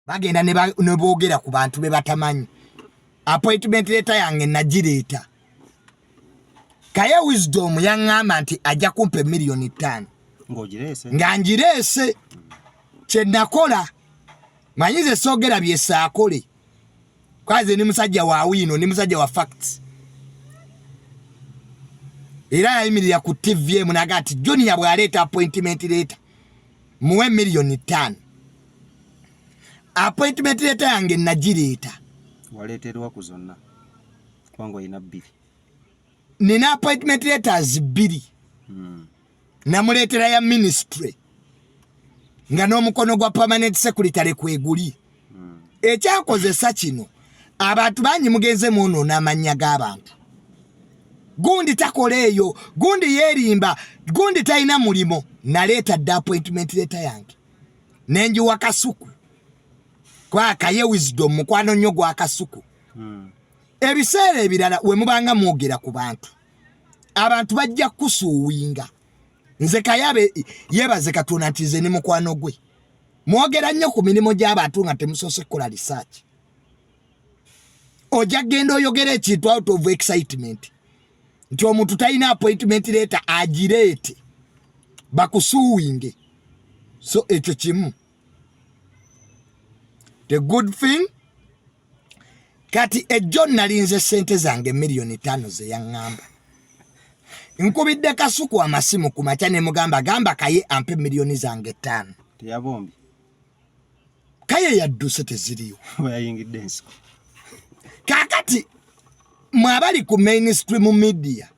bagenda ne boogera ku bantu be batamanyi appointment letter yange nagireeta Kaye Wisdom yaŋŋamba nti ajja kumpa $1,500,000 nga ngireese kye nakola manyize soogera byesaakole kwaze ni musajja wa Bwiino ni musajja wa facts era yayimirira ku TV emunaga ati Junior bw'aleeta appointment letter muwe $1,500,000 appointment letter yange nagireeta waleeterwa ku zonna kwangu ina 2 nina appointment letters 2 namuleetera ya ministry nga n'omukono gwa permanent secretary kweguli ekyakozesa kino abantu bangi mugenze muno n'amannya g'abantu gundi takola eyo gundi yeerimba gundi talina mulimo naleeta dda appointment letter yange nenjiwa Kasuku kwa Kaye Wisdom mukwano nnyo gwa Kasuku ebiseera ebirala we mubanga mwogera ku bantu abantu bajja kusuuwinga nze Kayabe yebaze Katonda nti nze ni mukwano gwe mwogera nnyo ku mirimu gy'abantu nga temusoose kukola research ojja genda oyogera ekintu out of excitement nti omuntu talina appointment letter agireete bakusuuwinge so ekyo kimu the good thing kati ejjo nalinze sente zange $1,500,000 ze yaŋŋamba nkubidde Kasuku amasimu ku makya ne mugamba gamba Kaye ampe $1,000,000 zange 5 teyabombi Kaye yadduse teziriyo bayingidde ensiko kakati mwabali ku mainstream media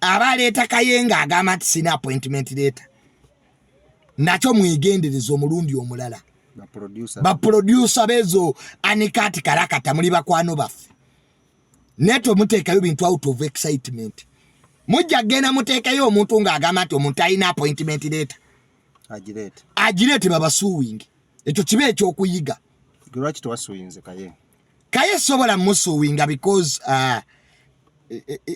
abaleeta Kaye nga agamba nti sina appointment letter nakyo mwegendereza omulundi omulala ba producer bezo anikati karakata muli bakwano baffe neto muteekayo bintu out of excitement mujja genda muteekayo omuntu nga agamba nti omuntu alina appointment letter agireete babasuuwing ekyo kibe ekyokuyiga lwaki tewasuuyinze Kaye sobola musuuwinga because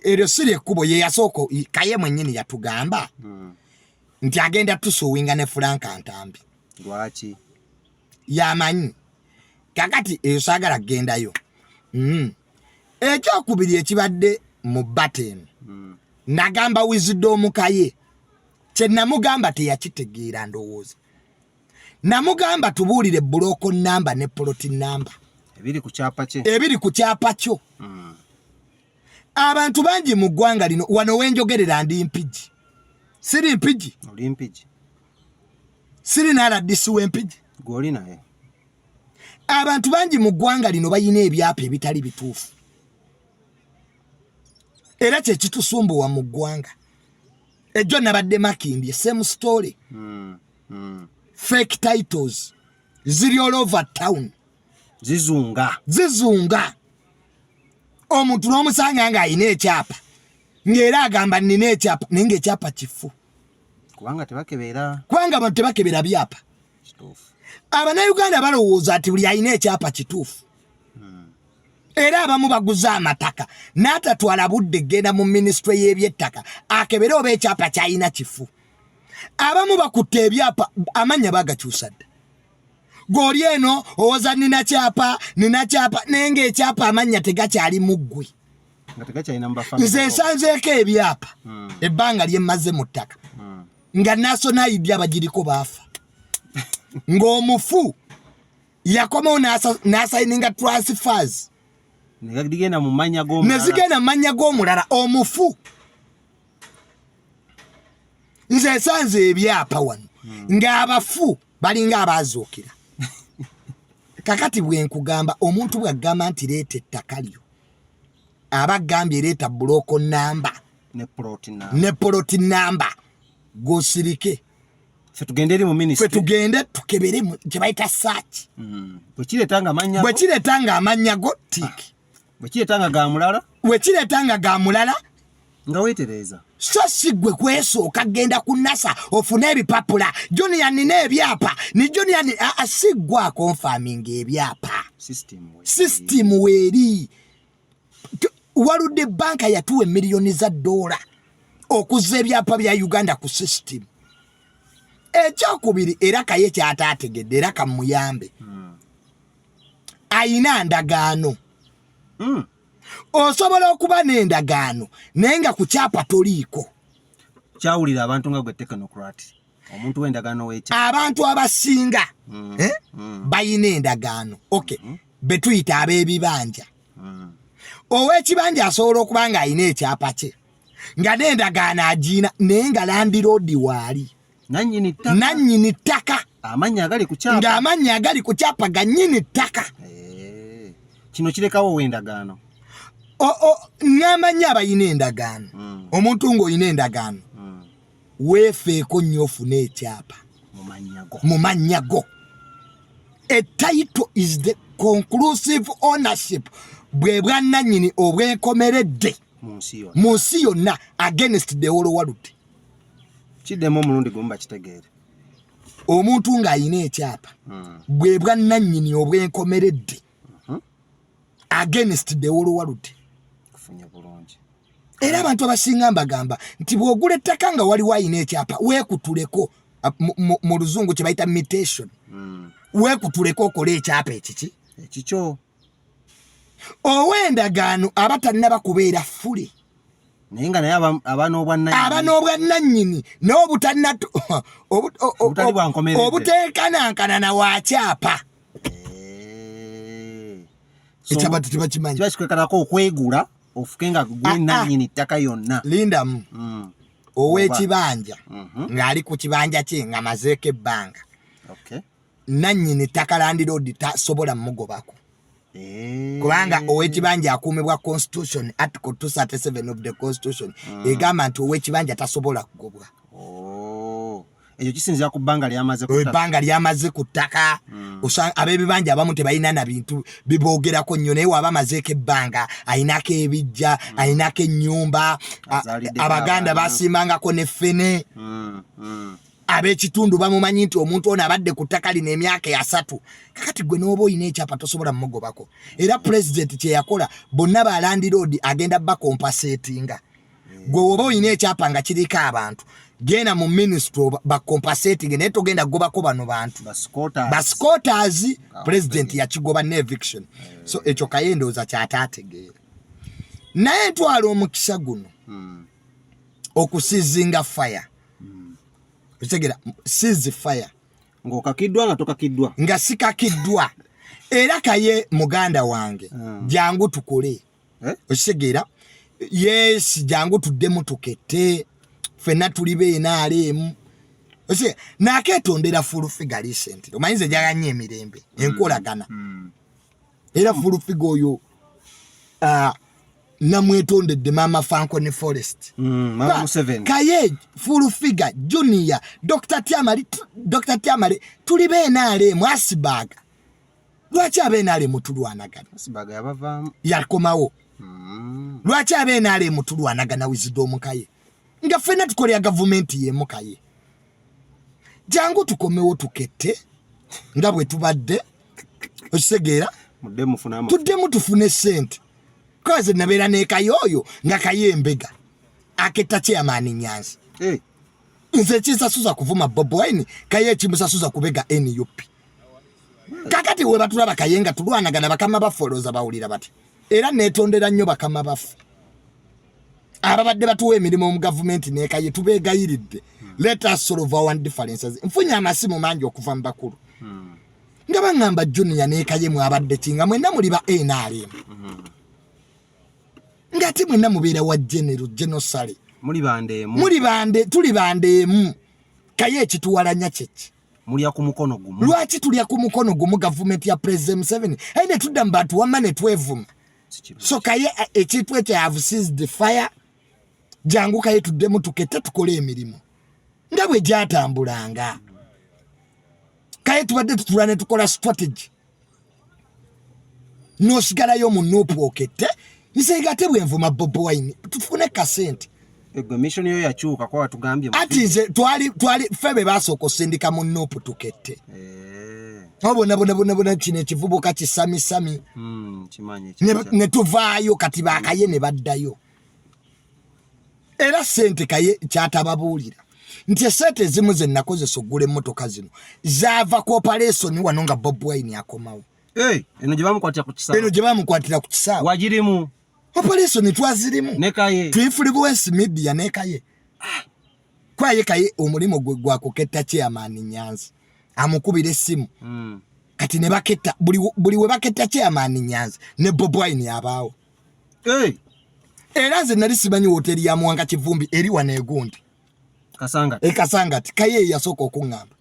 eryo siri ekkubo ye yasooka Kaye mwennyini yatugamba nti agenda tusuuwinga ne Frank Antambi lwaki yamanyi kakati eyo saagala kugendayo ekyokubiri ekibadde mu batten nagamba Wisdom Kaye kye namugamba teyakitegeera ndowooza namugamba tubuulire buloko namba ne poloti namba ebiri ku kyapa kyo abantu bangi mu ggwanga lino wano wenjogerera ndi mpigi siri mpigi siri naradisi w'empigi gwoli naye abantu bangi mu ggwanga lino bayina ebyapa ebitali bituufu era kye kitusumbuwa mu ggwanga ejjo nabadde makindi same story fake titles ziri all over town zizunga omuntu n'omusanga nga ayina ekyapa ng'era agamba nina ekyapa naye ng'ekyapa kifu kubanga abantu tebakebera byapa Abannayuganda balowooza ati buli alina ekyapa kituufu era abamu baguza amataka n'atatwala budde genda mu ministry y'ebyettaka akebere oba ekyapa kyalina kifu abamu bakutte ebyapa amanya bagakyusa dda goli eno owoza nina kyapa naye ng'ekyapa amanya tegakyali mu ggwe nze nsanzeeko ebyapa ebbanga lyemmaze mu ttaka nga national ID abagiriko baafa ng'omufu yakomawo n'asayininga transfers nezigenda mu mannya g'omulala omufu nze nsanze ebyapa wano ng'abafu balinga abaazuukira kakati bwe nkugamba omuntu bw'agamba nti leeta ettaka lyo aba agambye leeta buloko namba ne poloti namba gosirike ffe tugende tukebere kye bayita saaki bwe kireeta nga amanya go tiki bwe kireeta nga ga mulala nga weetereeza so si gwe kwesooka genda ku NASA ofune ebipapula Junior nina ebyapa ni Junior asiggwa confirming ebyapa system weeri waludde banka yatuwa $1,000,000 okuzza ebyapa bya Uganda ku system ekyokubiri era Kaye kyataategedde era kamuyambe ayina ndagaano osobola okuba n'endagaano naye nga ku kyapa toliiko kyawulira abantu nga gwe technocrat omuntu w'endagaano w'ekyapa abantu abasinga bayina endagaano be tuyita ab'ebibanja ow'ekibanja asobola okuba ng'ayina ekyapa kye nga n'endagaano agiina naye nga landiroodi waali nannyini ttaka amannya agali ku kyapa ng'amannya agali ku kyapa ga nnyini ttaka kino kirekawo w'endagaano n'amannya abayina endagaano omuntu ng'olina endagaano weefeeko nnyo ofuna ekyapa mu mannya go. A title is the conclusive ownership bwe bwannannyini obwenkomeredde mu nsi yonna against the whole world. Kiddemu omulundi gumu bakitegeere. Omuntu ng'ayina ekyapa bwe bwannannyini obwenkomeredde against the whole world. Kufunye bulungi. Era abantu abasinga mbagamba nti bw'ogula ettaka nga waliwo ayina ekyapa weekutuleko mu luzungu kye bayita mutation. Weekutuleko okola ekyapa ekikyo ow'endagaano aba tannaba kubeera fule naye nga naye aba n'obwannannyini obuteekanankana wa kyapa ekyapa tebakimanyi kiba kikwekanako okwegula ofuke nga gwenannyini ttaka yonna. Lindamu ow'ekibanja ng'ali ku kibanja kye nga mazeeko ebbanga nannyini ttaka landiroodi tasobola mugobako kubanga ow'ekibanja akuumibwa constitution article 237 of the constitution egamba nti ow'ekibanja tasobola kugobwa. Ekyo kisinzira ku bbanga lyamaze ku ttaka. Ab'ebibanja abamu tebalina na bintu biboogerako nnyo naye waba amazeeko ebbanga ayinako ebijja ayinako ennyumba abaganda basimbangako n'effene. Ab'ekitundu bamumanyi nti omuntu ono abadde ku ttaka lino emyaka 3 kakati gwe n'oba oyina ekyapa tosobola mugobako. Era pulezidenti kye yakola bonna ba landiroodi agenda bakompaseetinga. Gwe oba oyina ekyapa nga kiriko abantu genda mu ministry bakompaseetinge naye togenda gobako bano bantu bascooters. Pulezidenti yakigoba ne eviction. So ekyo Kaye ndowooza kyataategeera naye ntwala omukisa guno okusizinga fire. Otegera seize fire ng'okakiddwa nga tokakiddwa nga sikakiddwa. Era Kaye muganda wange jangu tukole okitegera yes jangu tuddemu tukette ffenna tuli beenaalemu nakeetondera full figure recent omanyize jaganye emirembe enkolagana era full figure oyo namwetondedde Mama Franco ne Forest Mama 7 Kaye full figure Junior Dr. Tamale tuli beenaalemu Asibaga lwaki abeenaalemu tulwanagana Asibaga yabavaamu yakomawo lwaki abeenaalemu tulwanagana Wisdom Kaye nga ffenna tukolera gavumenti y'emu Kaye jangu tukomewo tukette nga bwe tubadde okisegeera tuddemu tufune ssente koze nabeera ne Kaye oyo nga Kaye embega aketta chairman Nyanzi nze kisasuza kuvuma Bobi Wine Kaye kimusasuza kubega NUP kakati we batulaba Kaye nga tulwanagana bakama bafoloza bawulira bati era netondera nnyo bakama bafu ababadde batuwa emirimu mu gavumenti ne Kaye tubeegayiridde let us solve our differences. Nfunye amasimu mangi okuva mu bakulu nga baŋŋamba Junior ne Kaye mwabadde kinga mwenna muli ba NRM ngati mwenna mubeera wa General Sale muli bande emu Kaye ekituwalanya kyeki mulya ku mukono gumu. Lwaki tulya ku mukono gumu gavumenti ya President Museveni aine tudda mu bantu wamma ne twevuma. So Kaye ekintu ekyo have seized the fire jangu Kaye tuddemu tukette tukole emirimu nga bwe gyatambulanga. Kaye tubadde tutula ne tukola strategy n'osigalayo mu nuupu okette nsegate bwenvuma Bobi Wine tufune kasente. Ego mission yo yakyuka kwa watugambye ati nze twali febe basoko sindika mu nuupu tukette. Bona kino ekivubuka kisami kimanyi ne tuvaayo kati Kaye ne baddayo. Era sente Kaye kyatababuulira nti esente ezimu ze nakozesa oggula emmotoka zino zaava ku operation wano nga Bobi Wine akomawo eno gye bamukwatira ku kisaawe. Eno gye bamukwatira ku kisaawe. Wagirimu. Operation twazirimu. Ne Kaye. Influence media ne Kaye. Kwaye Kaye omulimo gwe gwa kuketta chairman Nyanza. Amukubira essimu. Kati ne baketta buli we baketta chairman Nyanza ne BWIINO yabaawo. Era nze nali simanyi hoteli ya Mwanga Kivumbi eri wana egundi. Kasangati. Kasangati. Kaye yasooka okuŋŋamba.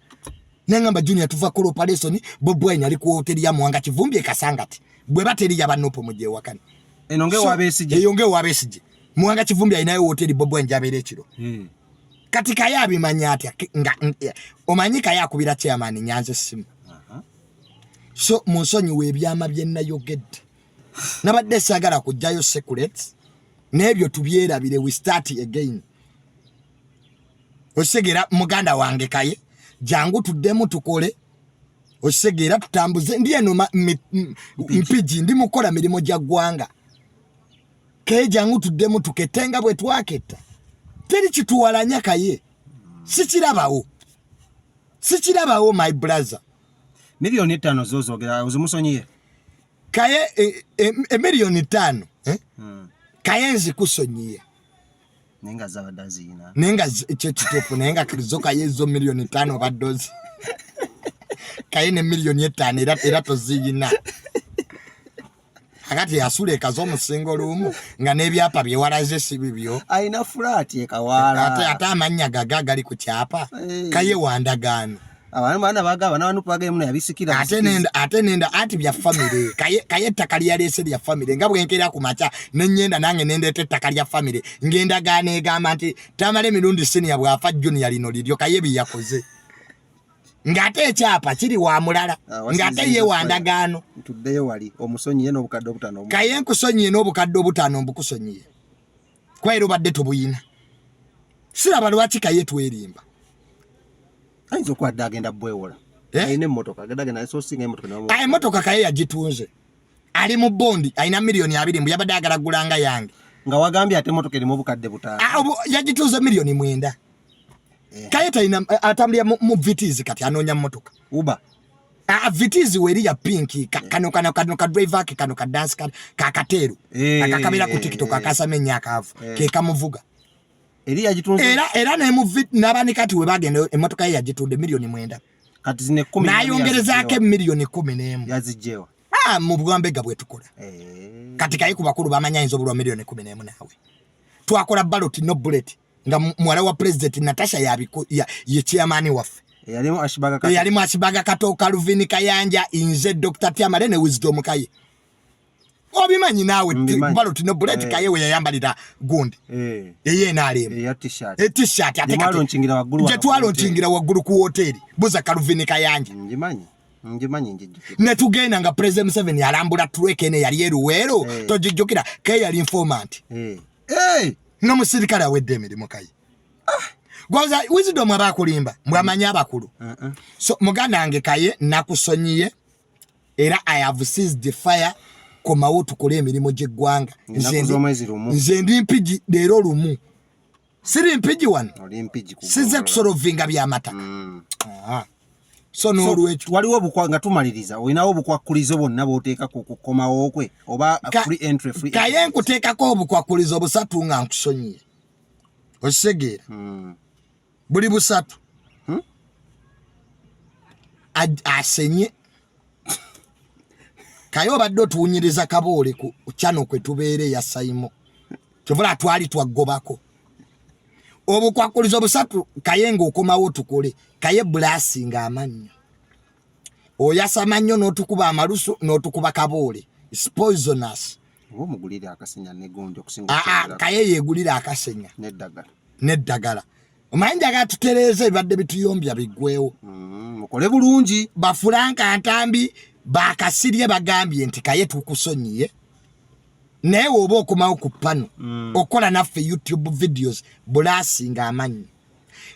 Nengamba Junior tuva ku operation BWIINO ali ku hoteli ya Mwanga Kivumbi Kasangati. Bwe bateri yabanopo mujje wakani. Enonge wabesije. Eyonge wabesije. Mwanga Kivumbi ayinayo hoteli BWIINO njabere ekiro. Kati Kaye abimanya atya omanyi Kaye akubira chairman Nyanza essimu. So munsonyi webyama byennayogedde. Nabadde sagala kujjayo secrets. Nebyo tubyerabire we start again. Osegera muganda wange Kaye jangu tuddemu tukole. Osegera tutambuze ndiye no mpiji ndi mukola mirimo gya ggwanga. Kaye jangu tuddemu tuketenga bwe twaketta. Teri kituwalanya Kaye. Sikirabawo my brother. Milioni 5 zozogera uzimusonyiye. Kaye milioni 5 Kaye nzikusonyiye. Nenga zabadazina. Nenga ekyo kituufu nenga kirizo Kaye zo milioni 5 badozi. Kaye ne milioni 5 era toziyina. Akati yasule kazo musingo lumu nga nebyapa byewalaze sibibyo. Aina flat ekawala. Ate amanya gagali ku kyapa. Kaye wandagano. Abantu bana bagaba n'abantu page muno yabisikira. Ate nenda ati bya family. Kaye takali yalese bya family. Nga bwenkera ku macha nenyenda nange nendete takali ya family. Ngenda gane egamba nti Tamale Mirundi senior bwafa junior lino liryo Kaye byakoze. Ngate ekyapa kiri wa mulala. Ngate ye wandagano. Tuddeyo wali omusonyiye n'obukadde obutano. Kaye nkusonyiye n'obukadde obutano mbukusonyiye. Kwairo badde tubuyina. Siraba lwaki Kaye twerimba. Aizo kwa dagenda bwewola. Aine motoka gadagenda so singa motoka na. Ai motoka Kaye yagitunze. Ali mu bondi aina milioni 2 mbuyabadde agalagulanga yange. Nga wagambye ate motoka eri mu bukadde butano. Yagitunze milioni 9. Kaye taina atambulya mu vitizi kati anonya motoka. Uba. Vitizi weri ya pinki kano ka driver ke kano ka dance ka kateru. Akakabira ku TikTok akasamenya akavu. Ke kamuvuga. Eri yagitunze. Era ne mu vit nabani kati we bagenda emotoka ye yagitunde milioni 9. Kati zine 10. Nayongereza ake milioni 11. Yazijewa. Mu bwambega bwe tukola. Kati Kaye ku bakulu bamanya inzo bulwa milioni 11 nawe. Twakola ballot no bullet. Nga mwala wa president Natasha ye chairman waffe. Yalimu Ashibaga Kato Kaluvini Kayanja inze Dr. Tamale ne Wisdom Kaye. Obimanyi nawe balo tino bullet Kaye we yayambalira gundi. Eye nalemu. Ya t-shirt. T-shirt ate kati. Nkingira waggulu. Je twalo nkingira waggulu ku hotel. Buza Kaluvini Kayanja. Njimanyi njiju. Ne tugenda nga President 7 yalambula truck ne yali eruwero. Tojijukira Kaye yali informant. No musirikale awedde emirimu Kaye. Gwaza Wisdom abakulimba mwamanya abakulu. So muganda wange Kaye nakusonyiye era I have seized the fire komawo tukole emirimu gy'eggwanga. Nze ndi mpigi leero lumu. Siri mpigi wano. Size kusolovinga byamata. So n'olwekyo waliwo obukwa nga tumaliriza olinawo obukwakulizo bonna bw'oteeka ku kukomawo okwe oba free entry. Kaye nkuteekako obukwakulizo busatu nga nkusonyiye. Osegeera. Buli busatu. Asenye. Kaye obadde otuwunyiriza kaboole ku channel kwe tubeere ya Saimo. Kyovula twali twaggobako. Obukwakulizo busatu Kaye ng'okomawo tukole. Kaye blessing amanyo. Oyasa manyo n'otukuba amalusu n'otukuba kaboole. It's poisonous. Mugulira akasenya ne gondo okusinga. Kaye yegulira akasenya. Neddagala. Omanja gatutereze ebadde bituyombya biggwewo. Mukole bulungi. Bafulanka ntambi bakasirye bagambye nti Kaye tukusonyiye. Naye oba okumawo ku pano. Okola naffe YouTube videos blessing amanyo.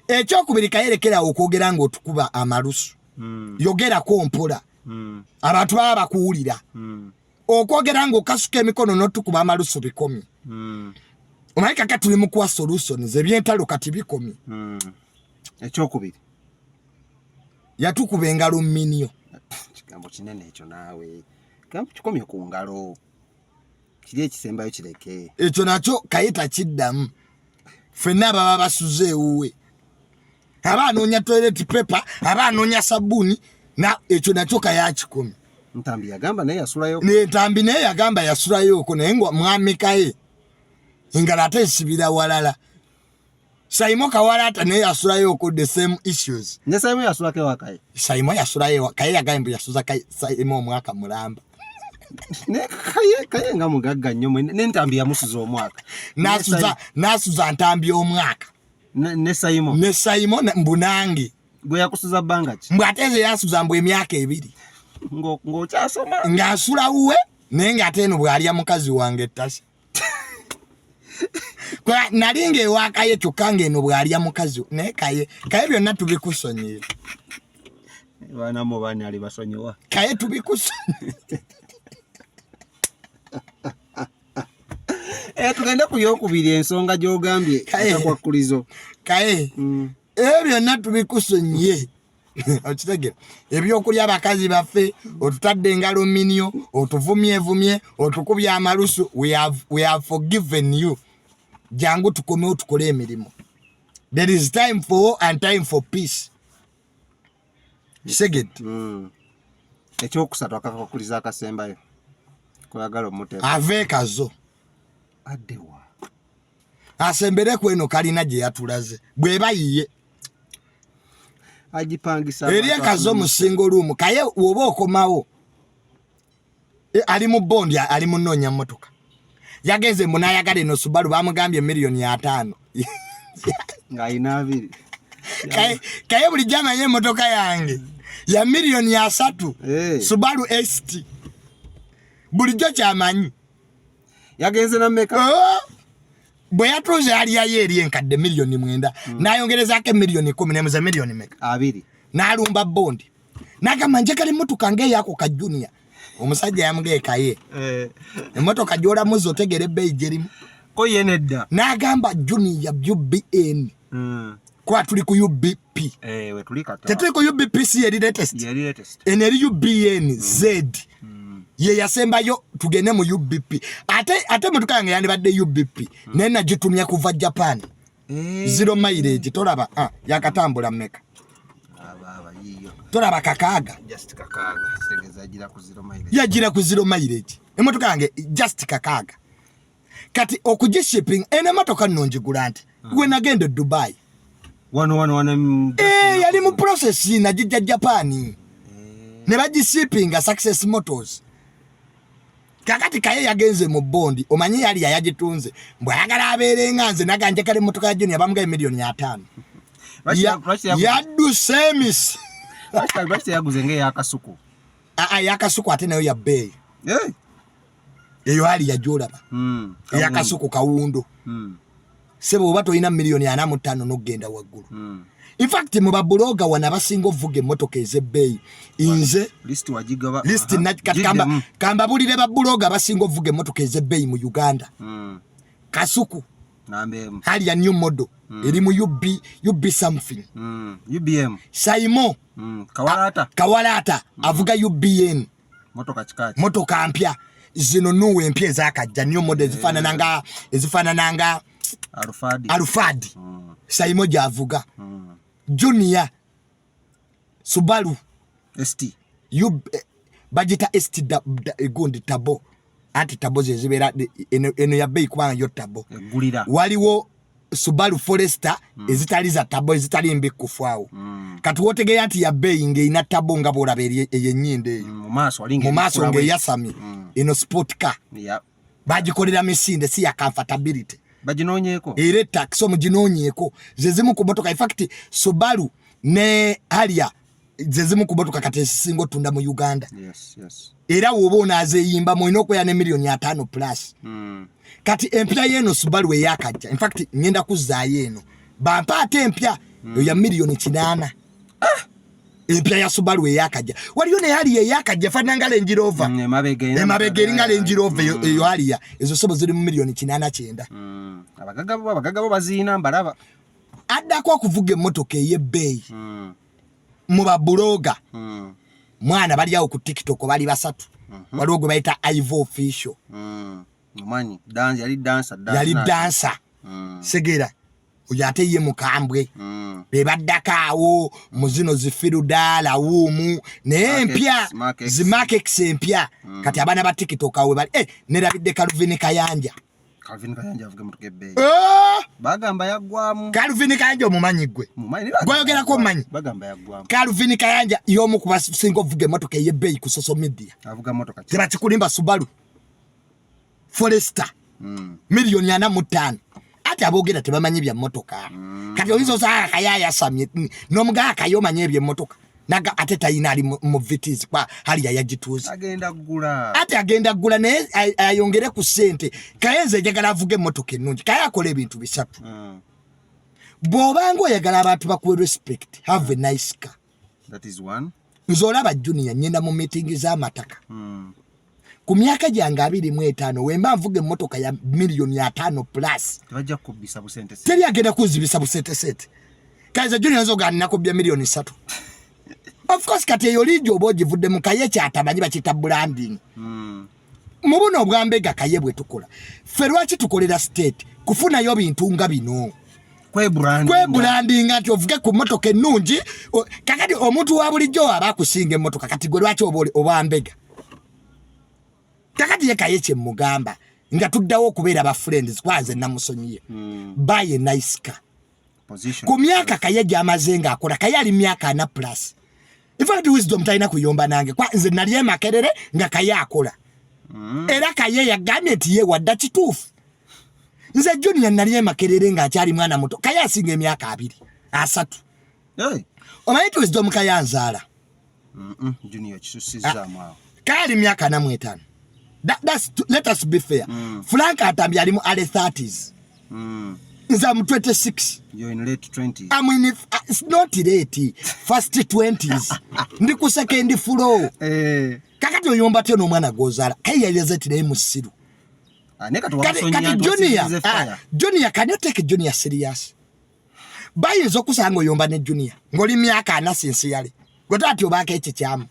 Ekyokubiri Kaye lekera okwogera ng'otukuba amalusu. Yogerako mpola. Abantu baba bakuwulira. Okwogera ng'okasuka emikono n'otukuba amalusu bikomi. Omanyi kaka tuli mu kuwa solutions ebyentalo kati bikomi. Ekyokubiri yatukuba engalo minio. kigambo kinene ekyo naawe. Kigambo kikomye ku ngalo. Kiri ekisembayo kireke. Ekyo nakyo Kaye takiddamu. Ffenna baba basuze ewuwe. Aba anoonya toilet paper, aba anoonya sabbuuni, na ekyo nakyo Kaye akikomye. Ntambi yagamba naye yasulayo. Ntambi naye yagamba yasulayo okwo naye nga mwami Kaye. Ingala ate esibira walala. Saimo Kawalata naye yasulayo okwo the same issues. Ne Saimo yasulake wa Kaye. Saimo yasulayo Kaye yagamba yasuza Kaye Saimo omwaka mulamba. Ne Kaye nga mugagga nnyo ne Ntambi yamusuza omwaka. Nasuza Ntambi omwaka. Ne Saimo. Ne Saimo mbunange. Gwe yakusuza bbanga ki? Mbwe ateze yasuza mbwe emyaka 2. Ng'okyasoma. Ng'asula wuwe naye ng'ate eno bw'alya mukazi wange ettasi. Kwa nalinga ewa Kaye kyokka ng'eno bw'alya mukazi naye Kaye byonna tubikusonyiye. Baana mu baana ali basonyiwa. Kaye tubikusonyiye. Tugenda ku yokubiri ensonga gy'ogambye atakwakulizo. Kaye byonna tubikusonyiye. Okitegera ebyokulya abakazi baffe otutadde engalo minyo otuvumye otukubye amalusu we have forgiven you. Jangu tukomewo tukole emirimu. There is time for war and time for peace. Seged. Ekyokusatu akakakuliza akasembayo. Kuyagala omutego. Ave kazo. Addewa. Asembere kweno kalina gye yatulaze. Bweba yiye. Agipangisa. Eriya kazo mu single room. Kaye woba okomawo. Ali mu bondi ali mu nnonya mmotoka. Yageze mbona ayagala eno Subaru bamugambye $5,000,000. Nga ina 2. Kaye buli jama ye motoka yange ya $3,000,000. Hey. Subaru ST. Bulijjo kyamanyi. Yagenze na meka. Bwe yatuze ali yeri enkadde $9,000,000. Nayongereza ke $10,000,000 nemuza $1,000,000 meka. 2. Nalumba bondi. Nagamba nje kali motoka nge yako ka junior. Omusajja yamugee Kaye. Emotoka gyola muzo tegere bei jerimu. Ko yenedda. Nagamba junior UBN. Kwa tuli ku UBP. We tuli kata. Tetuli ku UBP si yeri latest. Yeri latest. Eneri UBN Z. Ye yasembayo tugene mu UBP. Ate motoka yange yandibadde UBP. Nena gitumya kuva Japan. 0 mileage tolaba yakatambula meka. Tolaba kakaaga. Just kakaaga. Kitegeza agira ku 0 mileage. Yagira ku 0 mileage. Emotoka yange just kakaaga. Kati okuje shipping ene motoka nnongi gulante. Gwe nagende Dubai. Wano. Yali mu process na jijja Japan. Ne baji shipping Success Motors. Kakati Kaye yagenze mu bondi omanyi yali yagitunze. Mbwe ayagala abeere nganze naganje kale motoka ya junior bamugaye $5,000,000. Yaddu semis. Basi yaguze nge yakasuku. Yakasuku ate nayo ya bay. Eyo hali ya jolaba. Yakasuku kawundo. Sebo oba toyina $4,500,000 n'ogenda waggulu. In fact mu babuloga wana basinga ovuga emmotoka ez'ebbeeyi. Inze list wagigaba. List kamba bulire babuloga basinga ovuga emmotoka ez'ebbeeyi mu Uganda. Kasuku. Nambemu. Hali ya new model. Eri mu UB something. UBM. Saimo. Kawalata. Avuga UBN. Motoka kikachi. Motoka mpya. Zino nuwe mpya ezakajja new model ezifaanananga Alufadi. Saimo javuga. Junior Subaru ST. Bajita ST egundi tabo. Ati tabo zezibera eno ya bei kubanga yo tabo. Gulira. Waliwo Subaru Forester ezitali za tabo ezitali mbikufawo. Kati wotegeye ati ya bei nge ina tabo nga bolaberi eyenyinde. Mu maaso nge yasami. Eno sport car. Yeah. Bagikolera misinde si ya comfortability. Bajinonyeko. Ere taxi omujinonyeko. Zezimu ku motoka in fact Subaru ne Harrier zezimu ku motoka kati singo tunda mu Uganda. Yes. Era wobona azeyimba mu inoko ya $5,000,000 plus. Kati empya yeno Subaru eyakajja. In fact ngenda kuzaayo eno. Bampa ate empya ya $8,000,000. Empya ya Subaru eyakajja. Waliyo ne Harrier eyakajja fananga Range Rover. Emabege eringa Range Rover eyo Harrier. Ezo sobo ziri mu $8,900,000. Abagaga bo bazina mbalaba. Adda kwa kuvuga emmotoka ey'ebbeeyi. Mu babuloga. mwana bali awo ku TikTok bali basatu waliwo gwe bayita Ivo Official mmanyi yali dancer segera oyo ate ye mukambwe bebaddakaawo mu zino zifirudala wuumu naye empya zimarkex empya kati abaana ba TikTok awe bali nerabidde Calvin Kayanja avuga motoka ebbeeyi bagamba yaggwamu Calvin Kayanja omumanyi gwe gwoyogerako mmanyi bagamba yaggwamu Calvin Kayanja y'omu ku basinga ovuga emmotoka ey'ebbeeyi ku social media avuga motoka tebakikulimba Subaru Forester $45,000,000 ate aboogera tebamanyi bya mmotoka kati oyinza osanga Kaye yasamye n'omugaa Kaye omanye eby'emmotoka naga ate tayina ali mu vitis kwa hali yagituuza agenda ggula ate agenda ggula naye ayongere ku ssente Kaye nze njagala avuga emmotoka ennungi Kaye akola ebintu bisatu bw'obanga oyagala abantu bakuwe respect have a nice car that is one nze olaba Junior nyenda mu meeting z'amataka ku myaka gyange 25 wemba nvuga emmotoka ya $5,000,000 plus tebajja kubisa busente teri agenda kuzibisa busente sente Kaye Junior nzoga nakubya $3,000,000 of course kati eyo lijo oboji vudde mu Kaye kyatamanyi bakita branding mu buno obwambega Kaye bwe tukola ffe lwaki tukolera state kufunayo bintu nga bino kwe branding ati ovuge ku mmotoka ennungi kakati omuntu wa bulijjo aba akusinga emmotoka kati gwe lwaki obambega kakati ye Kaye kye mugamba nga tuddawo okubeera ba friends kwanze namusonyiye buy a nice car ku myaka Kaye gy'amaze ng'akola Kaye ali myaka 4 plus in fact wisdom talina kuyomba nange kwa nze nali emakerere nga Kaye akola era Kaye yagambye nti ye wadda kituufu nze Junior nali emakerere ng'akyali mwana muto Kaye asinga emyaka 2 3 omanyi wisdom Kaye anzaala Junior kisusizzaamu awo Kaye ali myaka 45 let us be fair Frank Atambi ali mu early 30s nze am 26 you're in late 20s I'm in it's not late first 20s ndi ku second floor kakati oyomba tyo n'omwana gozaala Kaye yaleze tire musiru kati Junior can you take Junior serious bayinza okusanga oyomba ne Junior ng'oli myaka 4 sincerely gotati obaka ekyo kyamu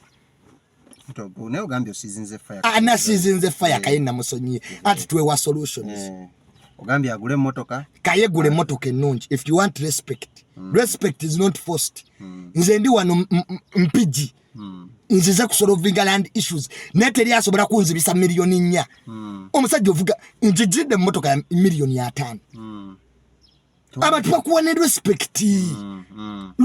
naye ogambye osizinze fire anasizinze fire Kaye namusonyiye ati tuwewa solutions ogambye agule emmotoka Kaye gule emmotoka ennungi if you want respect respect is not forced nze ndi wano mpigi nzize kusolvinga land issues neteri asobola kunzibisa $4,000,000 omusajja ovuga njijidde emmotoka ya $5,000,000 abantu bakuwa ne respect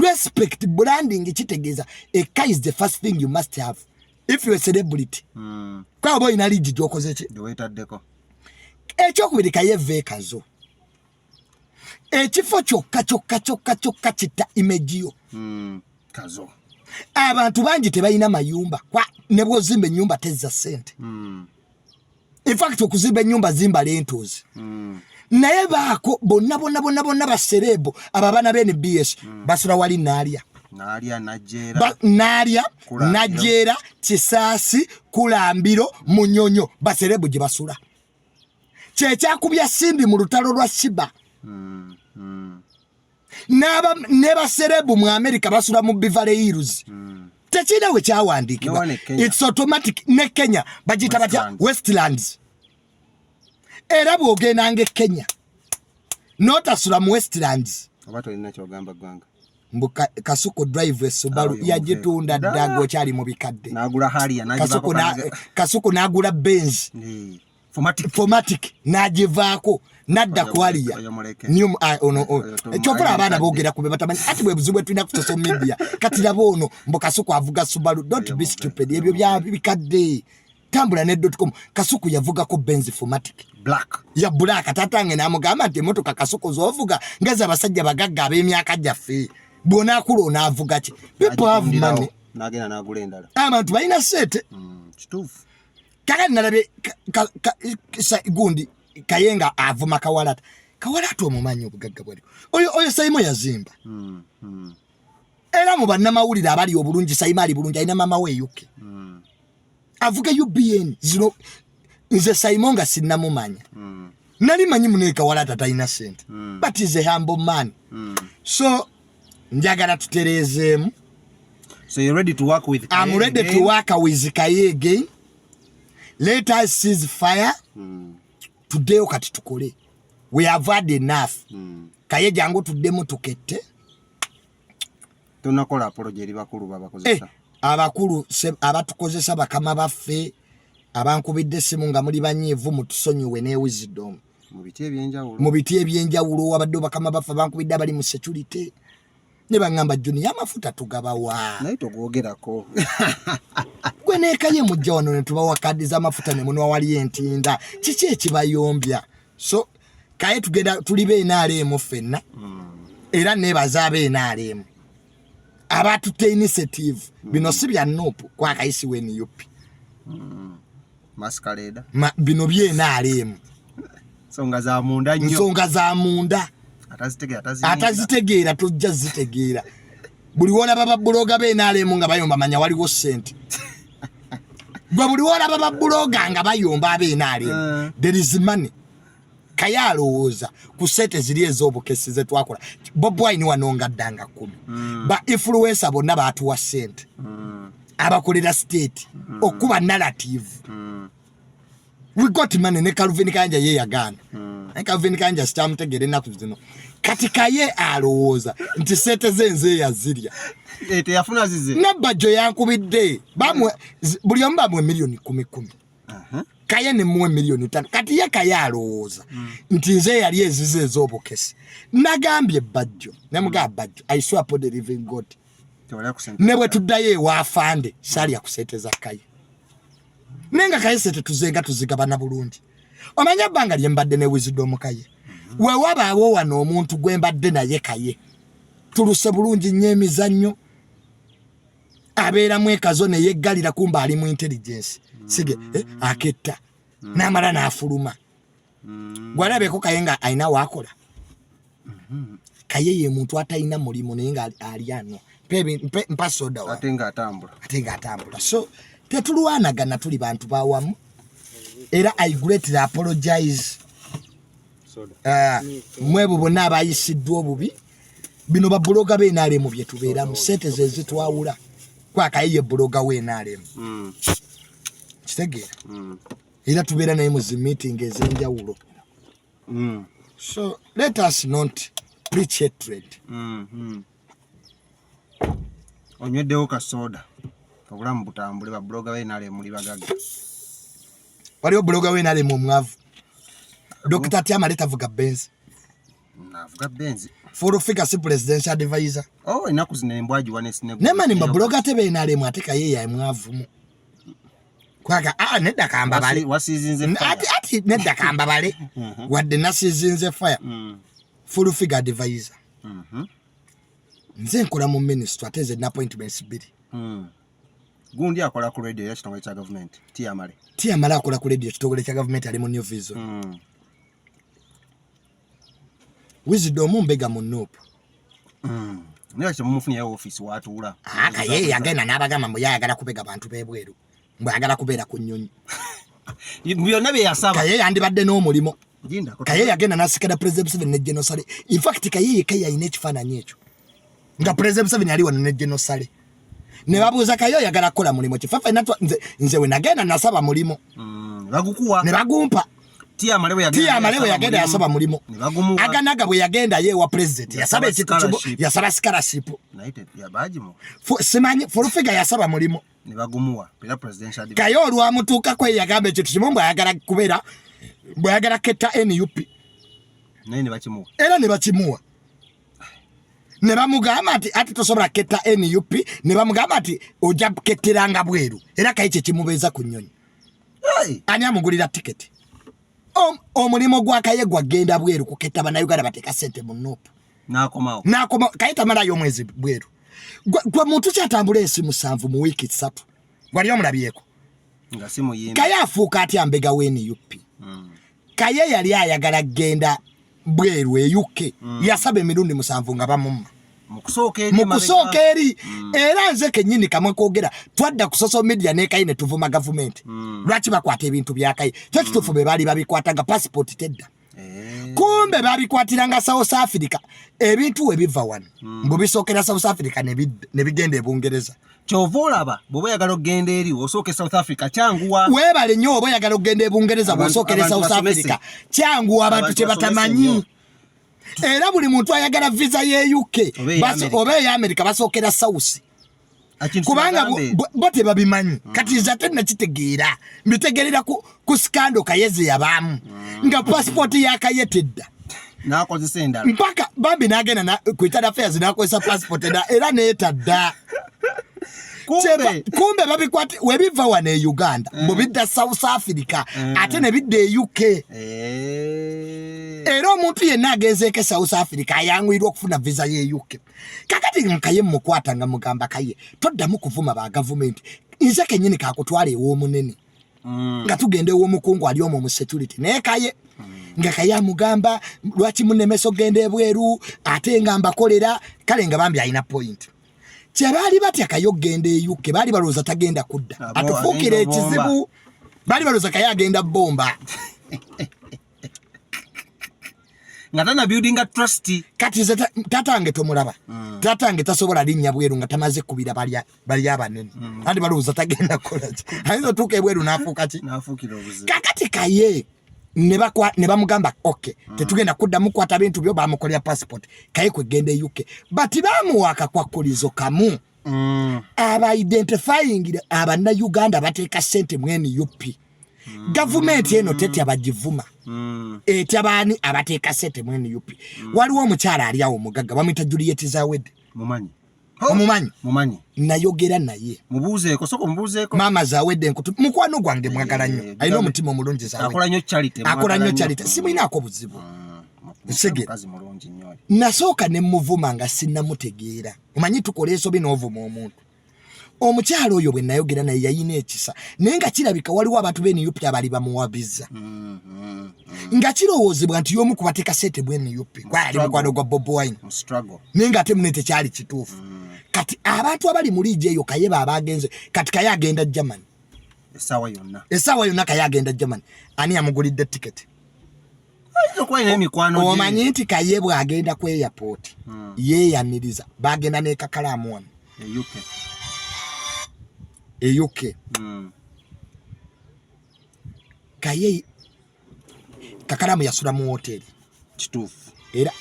respect branding kitegeeza a car is the first thing you must have if you're a celebrity kwa boy na ligi gyokoze ki wetaddeko ekyokubiri Kaye vekazo ekifo kyokka kita image yo kazo abantu bangi tebalina mayumba kwa ne bwozimba ennyumba tezza ssente in fact okuzimba ennyumba zimba lentozi naye baako bonna baserebo ababana b'NBS basula wali naalya najera Kisaasi Kulambiro Munyonyo baserebo gye basula kyekyakubya simbi mu lutalo lwa Shiba ne baserebu mu America basula mu Beverly Hills tekina we kyawandiikibwa it's automatic ne Kenya bagita batya Westlands era bw'ogendanga Kenya notasula mu Westlands obato olina kyogamba gwanga mbuka Kasuku drive Subaru yagitunda ddago kyali mu bikadde nagula Harrier Kasuku nagula Benz formatic nagivaako nadda kwaliya new ekyokola abaana boogera kube batamanyi ati bwe buzibu tulina ku social media kati labo ono mbo Kasuku avuga Subaru don't be stupid ebyo bya bikadde tambula ne .com Kasuku yavuga ko Benz formatic black ya black tatange namugamba nti motoka Kasuku zovuga ngaza abasajja bagagga ab'emyaka jaffe bona akulo naavuga ki people have money nagenda nagula endala abantu balina sente kituufu kaka nalabe gundi Kayenga avuma Kawalata omumanyi obugagga bwali oyo Saimo yazimba era mu bannamawulire abali obulungi Saimo ali bulungi alina mama we yuke avuga UBN zino nze Saimo nga sinnamumanya nali manyi mune Kawalata talina sente but is a humble man so njagala tutereezeemu So you're ready to work with Kaye? I'm ready to work with Kaye again. Let us cease fire. Today okati tukole. We have had enough. Kaye jangu tuddemu tukette. Tunakola apology eri bakulu babakozesa. Abakulu abatukozesa bakama baffe abankubidde essimu nga muli banyiivu mutusonyiwe ne wisdom. Mu biti ebyenjawulo abadde bakama baffe abankubidde abali mu security. Ne bangamba junior amafuta tugabawa. Naye togwogerako. Gwe ne Kaye mujja wano ne tubawa kadi z'amafuta ne munwa wali entinda. Kiki ekibayombya? So Kaye tugenda tulibe NRM ffenna. Era nebaza NRM. Abatutte initiative bino si bya nopu kwa Kayisi weni yupi. Masquerade. Bino bye NRM. Songa za munda nnyo. Songa za munda. Atazitegeera tujja zitegeera. Buli wona baba bloga be NRM nga bayomba manya waliwo sente. Gwa buli wona baba bloga nga bayomba be NRM. There is money. Kaye alowooza ku sente ziri ez'obukesi ze twakola. BWIINO wanonga ddanga 10. Ba influencer bonna baatuwa sente. Abakolera state. Okuba narrative. We got money ne Calvin Kanja ye yagana. Calvin Kanja sitamutegere ennaku zino. Kati Kaye alowooza nti sente zenze yazirya. Teyafuna zize. Nabajjo yankubidde. Buli omu bamwe million 10. Kaye ne muwe million 5. Kati ye Kaye alowooza nti nze yali ezize ez'obukesi. Nagambye bajjo. Ne mugamba bajjo. I swear upon the living God. Ne bwe tuddayo ewaafande saalya ku sente za Kaye. Nenga Kaye sente tuzenga tuzigabana bulungi. Omanya bbanga lye mbadde ne wisdom Kaye. We wabaawo wano omuntu gwe mbadde naye Kaye. Tuluse bulungi nnyo emizannyo. Abeera mwekazo ne yeggalira kumba ali mu intelligence. Sige aketta. N'amala n'afuluma. Gwalabeko Kaye nga alina waakola. Kaye ye muntu atalina mulimu naye nga ali ano. Mpa soda wa. Ate nga atambula. So tetulwanagana tuli bantu bawamu. Era I greatly apologize. Mwebu bonna abayisiddwa obubi. Bino ba bloga be NRM bye tubeeramu sente ze zitwawula. Kwa Kaye ye bloga we NRM. Kitegeera. Era tubeera naye mu zi meeting ez'enjawulo. So let us not preach hatred. Onyweddewo kasoda. Obulamu butambule ba bloga be NRM muli bagaga. Waliwo bloga we NRM omwavu. Dr. Tamale tavuga Benz. Navuga Benz. For figure si presidential advisor. Oh, enaku zino embwaji wane sinegu. Nemani mabloga tebe NRM ate Kaye ya mwavumu. Kwaga nedda kamba bale. Wasizinze fire. Ati nedda kamba bale. Wadde nasizinze fire. Full figure advisor. Nze nkola mu ministry ateze na appointments biri. Gundi akola ku radio ya kitongole kya government. Tamale akola ku radio kitongole kya government ali mu New Vision. Wisdom mbega mu nope. Nira kyamufuni ya office watuula. Kaye yagenda n'abagamba mbu yayagala kubega bantu bebweru. Mbu ayagala kubeera ku nnyonyi. Byonna bye yasaba. Kaye yandibadde n'omulimo. Kaye yagenda n'asikira President Museveni ne General Sale. In fact Kaye ayina ekifaananyi ekyo. Nga President Museveni ali wano ne General Sale. Ne babuuza Kaye yagala kukola mulimo kifafa nze we nagenda nasaba mulimo. Bagukuwa. Ne bagumpa. Tamale we yagenda yasaba mulimo. Aganaga bwe yagenda ye wa president yasaba ekitubo yasaba scholarship. United ya bajimu. Simanyi furufiga yasaba mulimo. Ne bagumuwa pera presidential advisor. Kaye olwamutuuka kwe yagamba ekyo kimumbu ayagala kubeera bwe yagala ketta NUP. Naye ne bakimuwa. Era ne bakimuwa. Ne bamugamba ati tosobola ketta NUP ne bamugamba ati ojja ketteranga bweru. Era Kaye kye kimubeeza ku nnyonyi. Ani amugulira tiketi. Omulimo gwa Kaye gwagenda bweru kuketta bannayuganda bateeka sente mu nopu. N'akomawo. Kaye tamalayo omwezi bweru. Gwe muntu kyatambula esimu 7 mu wiiki 3. Gwali omulabyeko. Nga simu yimba. Kaye afuuka atya mbega we NUP. Kaye yali ayagala genda bweru e UK. Yasaba emirundi 7 nga bamumma. Mukusooka eri. Era nze kennyini kamwe koogera twadda ku social media ne Kaye ne tuvuma government. Lwaki bakwata ebintu bya Kaye? Kyo kituufu be baali babikwatanga passport tedda. Kumbe babikwatiranga South Africa. Ebintu we biva wano. Mbu bisookera South Africa ne bigenda e Bungereza. kyova olaba bw'oba oyagala okgenda eri osooka South Africa kyanguwa weebale nnyo oba oyagala okgenda e Bungereza bw'osookera South Africa kyanguwa abantu kye batamanyi era buli muntu ayagala visa ye UK oba eya America basookera South kubanga bo tebabimanyi kati nze ate nakitegeera mbitegerera ku skando Kayeze yabaamu nga passport ya Kaye tedda n'akozesa endala mpaka bambi n'agenda ku Itali Affairs n'akozesa passport era neetadda kumbe babikwate webiva wano e Uganda mubidda South Africa ate ne bidda e UK era omuntu yenna agenzeeko South Africa ayanguyirwa okufuna visa ye UK kakati Kaye mukwata nga mugamba Kaye toddamu kuvuma ba gavumenti nze kennyini kakutwala ew'omunene nga tugenda ew'omukungu ali omwo mu security naye Kaye nga Kaye amugamba lwaki munemeso genda ebweru ate nga mbakolera kale nga bambi alina point kyebaali batya Kaye okgenda e UK baali balowooza tagenda kudda atufuukira ekizibu baali balowooza Kaye agenda bomba nga tana building a trust kati tatange tomulaba tatange tasobola linnya bweru nga tamaze kubira bali abanene andi balowooza tagenda kolaje ayinza tuuka ebweru n'afuuka ki n'afuukira obuzibu kakati Kaye ne bamugamba okay tetugenda kudda mukwata bintu byo bamukolera passport Kaye kwegenda e UK but bamuwaka kwa kolizo kamu aba identifying abana Uganda bateeka sente mwene UP government eno tete abagivuma etyabani abateeka sente mwene UP waliwo omukyala ali awo mugagga bamwita Juliet Zawedi mumanyi nayogera naye mubuuzeeko soko mubuuzeeko mama Zawedi enkutu mukwano gwange mwagala nnyo alina omutima omulungi Zawedi akola nnyo charity simuyinaako buzibu kazi mulungi nnyo nasooka ne muvuma nga sinnamutegeera omanyi tukola ensobi n'ovuma omuntu omukyalo oyo bwe nayogera naye yayina ekisa naye nga kirabika waliwo abantu b'eni UP abali bamuwabiza nga kirowoozebwa nti y'omu kubateeka sente bw'eni UP gwali mukwano gwa Bobi Wine naye nga ate mune tekyali kituufu kati abantu abali mu liigi eyo Kaye baba agenze kati Kaye agenda Germany essaawa yonna Kaye agenda Germany ani yamugulidde tiketi omanyi nti Kaye bw'agenda ku airport yeeyaniriza bagenda n'ekakalaamu wano e UK Kaye kakalamu yasula mu hoteli kituufu era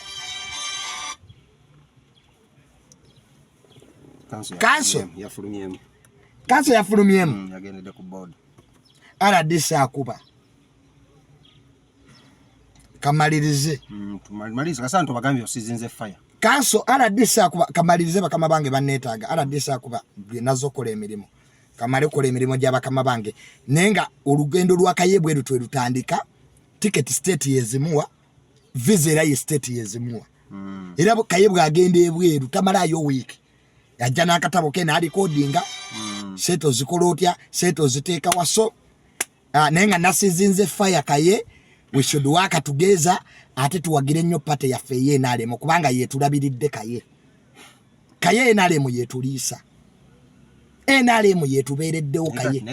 kanso yafulumyemu yagendedde ku board RDC akuba kamalirize tumalirize kasana tubagambye osizinze fire kanso RDC akuba kamalirize bakama bange banneetaaga RDC akuba nazokola emirimu kamale kola emirimu gy'abakama bange nenga olugendo lwa Kaye bweru twelutandika ticket state yezimuwa visa era ye state yezimuwa era Kaye bwagenda ebweru tamalayo week yajja n'akatabo ke naali codinga seto zikola otya seto ziteeka waso nenga nasizinze fire Kaye we should work together ate tuwagire nnyo pate yaffe ye naalemo kubanga yetulabiridde Kaye naalemo yetuliisa NRM yetubeereddewo Kaye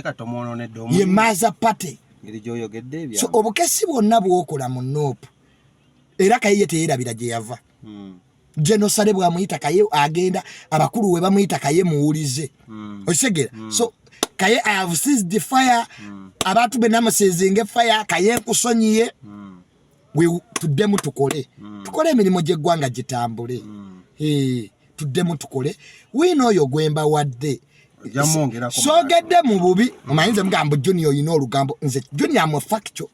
ye maaza pate so obukesi bwonna bwokola mu nopu era Kaye ye teyeerabira gye yava genosale bwamuyita Kaye agenda abakulu we bamuyita Kaye muwulize okitegeera so Kaye I have seized the fire abantu be namuseezinga fire Kaye nkusonyiye tuddemu tukole emirimu gy'eggwanga gitambule tuddemu tukole wiina oyo gwemba wadde sogedde mu bubi omanyize mugambo Junior oyina olugambo nze Junior mu factual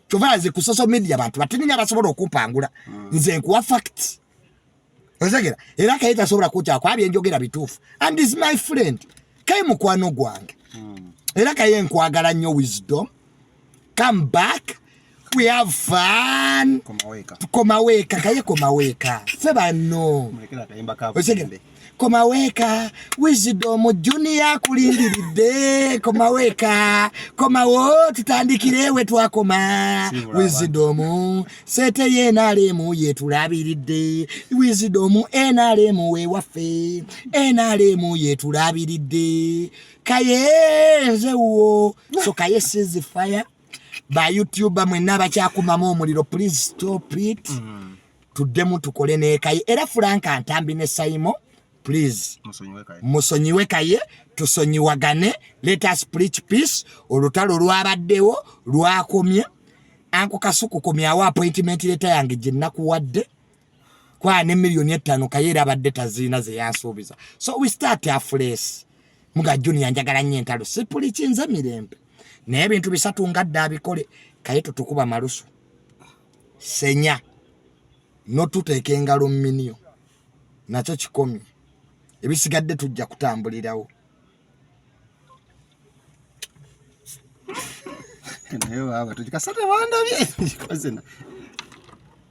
kyovaaze ku social media abantu batininya basobola okumpangula nze nkuwa fact ozegera era Kaye tasobola kukyako abyenjogera bituufu and is my friend Kaye mukwano gwange era Kaye nkwagala nnyo wisdom come back we have fun komaweka Kaye komaweka fe banno ozegera komaweka wisdom Junior kulindiridde komaweka komawo tutandikirewe twakoma wisdom sete ye NRM yetulabiridde wisdom NRM we waffe NRM yetulabiridde Kaye nzewo so Kaye sees fire by YouTube mwenna bakyakumamu omuliro please stop it tuddemu tukole ne Kaye era Frank Antambi ne Saimo please musonyiwe Kaye tusonyiwagane, let us preach peace. Olutalo lwabaddewo lwakomye, Anko Kasuku komyawo appointment letter yange gye nakuwadde kwa ne million 5 Kaye abadde tazina ze yansuubiza. So we start afresh. Muga Junior njagala nnyo entalo sipulikinze mirembe naye ebintu bisatu ngadde abikole. Kaye tutukuba malusu senya notuteeka engalo mminio nakyo kikomye, ebisigadde tujja kutambulirawo. naye baba tukikasate bandabye